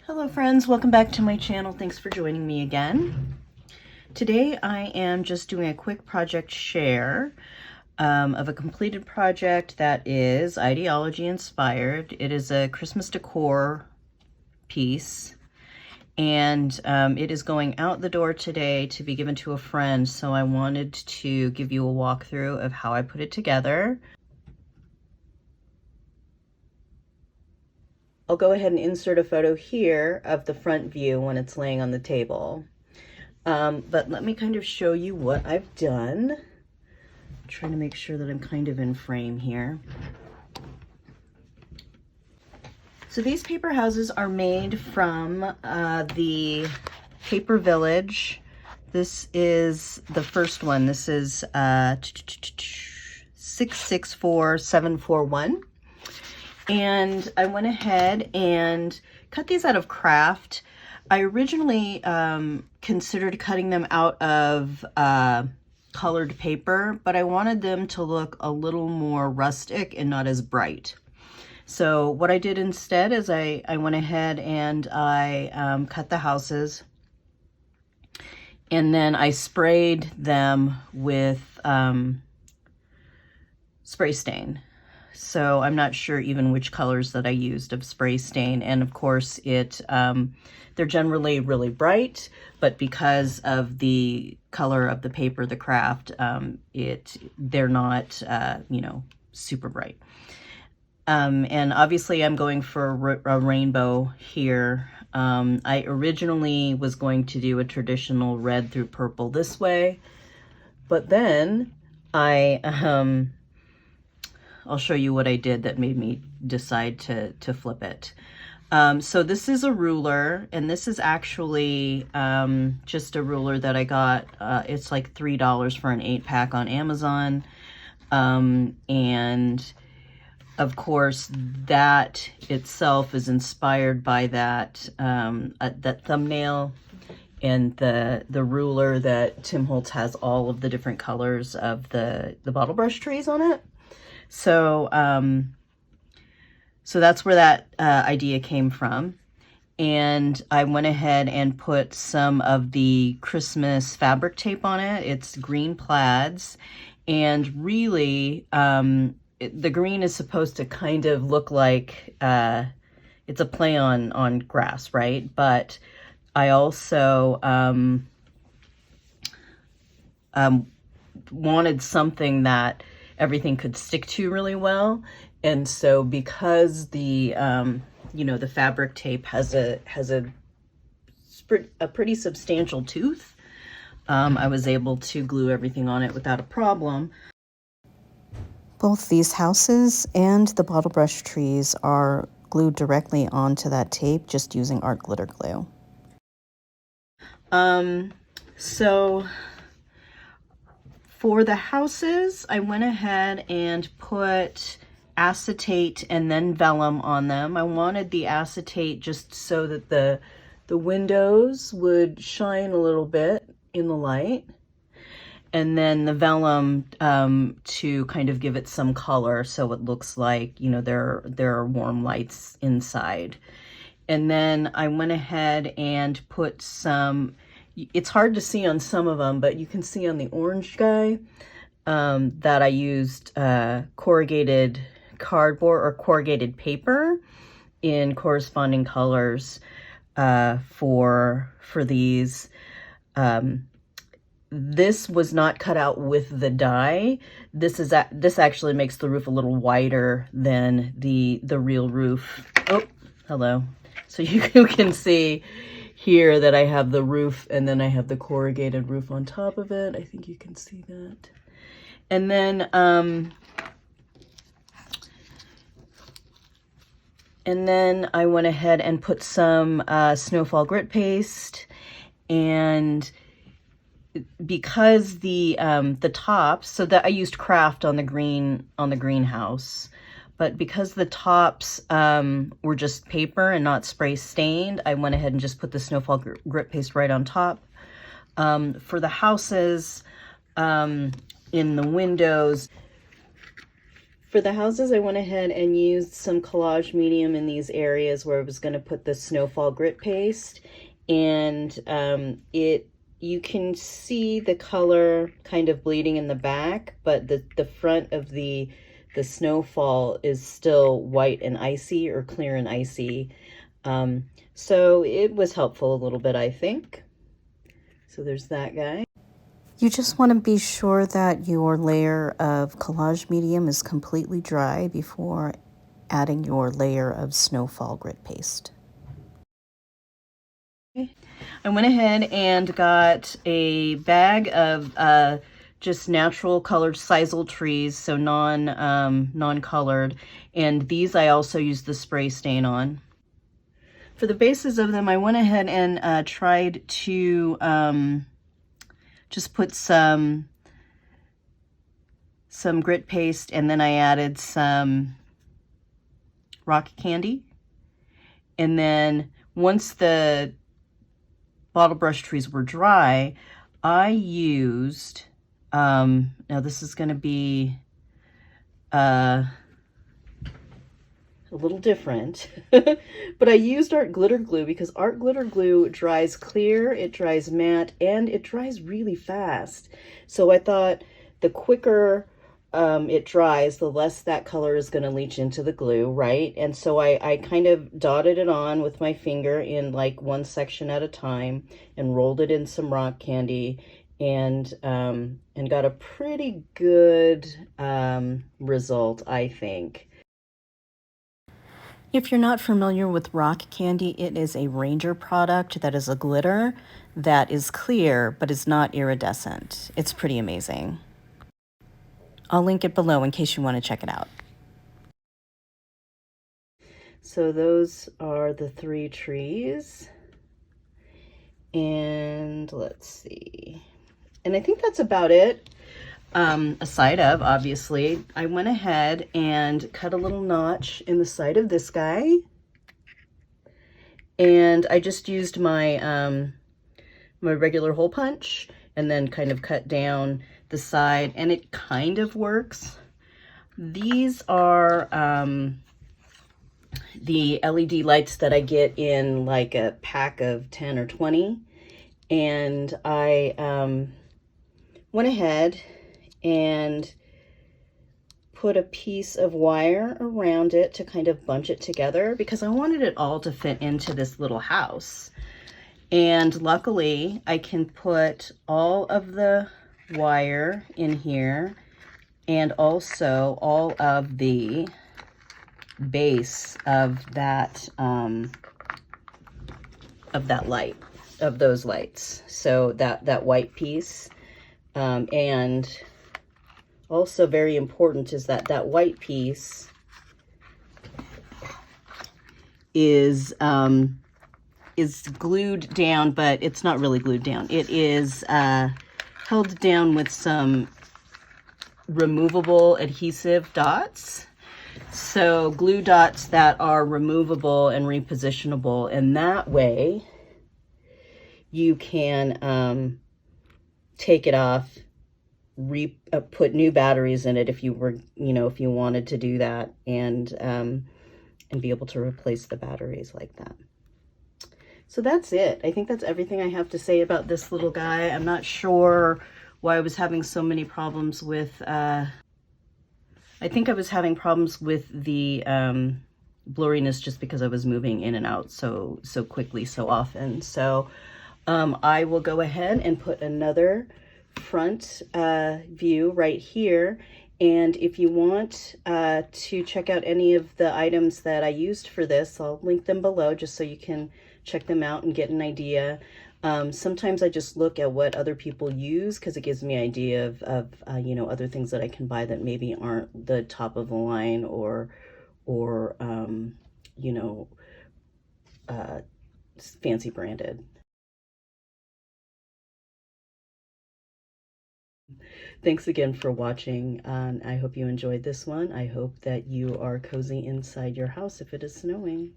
Hello friends, welcome back to my channel. Thanks for joining me again. Today I am just doing a quick project share of a completed project that is ideology inspired. It is a Christmas decor piece and it is going out the door today to be given to a friend, so I wanted to give you a walkthrough of how I put it together. I'll go ahead and insert a photo here of the front view when it's laying on the table. But let me kind of show you what I've done. I'm trying to make sure that I'm kind of in frame here. So these paper houses are made from the Paper Village. This is the first one. This is 664741. And I went ahead and cut these out of craft. I originally considered cutting them out of colored paper, but I wanted them to look a little more rustic and not as bright. So what I did instead is I went ahead and I cut the houses, and then I sprayed them with spray stain. So I'm not sure even which colors that I used of spray stain. And of course they're generally really bright, but because of the color of the paper, the craft, they're not, super bright. And obviously I'm going for a rainbow here. I originally was going to do a traditional red through purple this way, but then I'll show you what I did that made me decide to flip it. So this is a ruler, and this is actually just a ruler that I got. It's like $3 for an 8-pack on Amazon. And of course, that itself is inspired by that thumbnail and the ruler that Tim Holtz has all of the different colors of the bottle brush trees on it. So, so that's where that idea came from. And I went ahead and put some of the Christmas fabric tape on it. It's green plaids. And really, the green is supposed to kind of look like it's a play on grass, right? But I also wanted something that everything could stick to really well. And so because the the fabric tape has a pretty substantial tooth, I was able to glue everything on it without a problem. Both these houses and the bottle brush trees are glued directly onto that tape just using art glitter glue. So for the houses, I went ahead and put acetate and then vellum on them. I wanted the acetate just so that the windows would shine a little bit in the light, and then the vellum to kind of give it some color so it looks like, there are warm lights inside. And then I went ahead and put some, it's hard to see on some of them, but you can see on the orange guy that I used corrugated cardboard or corrugated paper in corresponding colors for these. This was not cut out with the die. This actually makes the roof a little wider than the real roof. Oh, hello. So you can see here that I have the roof, and then I have the corrugated roof on top of it. I think you can see that. And then I went ahead and put some snowfall grit paste, and because the tops, so that I used craft on the greenhouse, but because the tops were just paper and not spray stained, I went ahead and just put the snowfall grit paste right on top. For the houses, in the windows, For the houses, I went ahead and used some collage medium in these areas where I was going to put the snowfall grit paste, and you can see the color kind of bleeding in the back, but the front of the snowfall is still white and icy, or clear and icy. So it was helpful a little bit, I think. So there's that guy. You just want to be sure that your layer of collage medium is completely dry before adding your layer of snowfall grit paste. I went ahead and got a bag of just natural colored sisal trees, so non-colored, and these I also used the spray stain on. For the bases of them, I went ahead and tried to just put some grit paste, and then I added some rock candy. And then once the bottle brush trees were dry, I used, now this is going to be a little different, but I used art glitter glue because art glitter glue dries clear, it dries matte, and it dries really fast. So I thought the quicker it dries, the less that color is going to leach into the glue, right? And so I kind of dotted it on with my finger in like one section at a time and rolled it in some rock candy, and got a pretty good result, I think. If you're not familiar with rock candy, it is a Ranger product that is a glitter that is clear but is not iridescent. It's pretty amazing. I'll link it below in case you want to check it out. So those are the 3 trees. And let's see. And I think that's about it. Aside of, obviously, I went ahead and cut a little notch in the side of this guy. And I just used my, my regular hole punch and then kind of cut down the side, and it kind of works. These are the LED lights that I get in like a pack of 10 or 20. And I went ahead and put a piece of wire around it to kind of bunch it together because I wanted it all to fit into this little house. And luckily I can put all of the wire in here and also all of the base of that light, of those lights. So that white piece, and also very important is that white piece is glued down, but it's not really glued down. It is held down with some removable adhesive dots. So glue dots that are removable and repositionable, and that way you can take it off, put new batteries in it if you were, if you wanted to do that, and be able to replace the batteries like that. So that's it. I think that's everything I have to say about this little guy. I'm not sure why I was having so many problems with, I think I was having problems with the blurriness just because I was moving in and out so quickly, so often. So I will go ahead and put another front view right here. And if you want to check out any of the items that I used for this, I'll link them below just so you can check them out and get an idea. Sometimes I just look at what other people use because it gives me an idea of other things that I can buy that maybe aren't the top of the line or fancy branded. Thanks again for watching. I hope you enjoyed this one. I hope that you are cozy inside your house if it is snowing.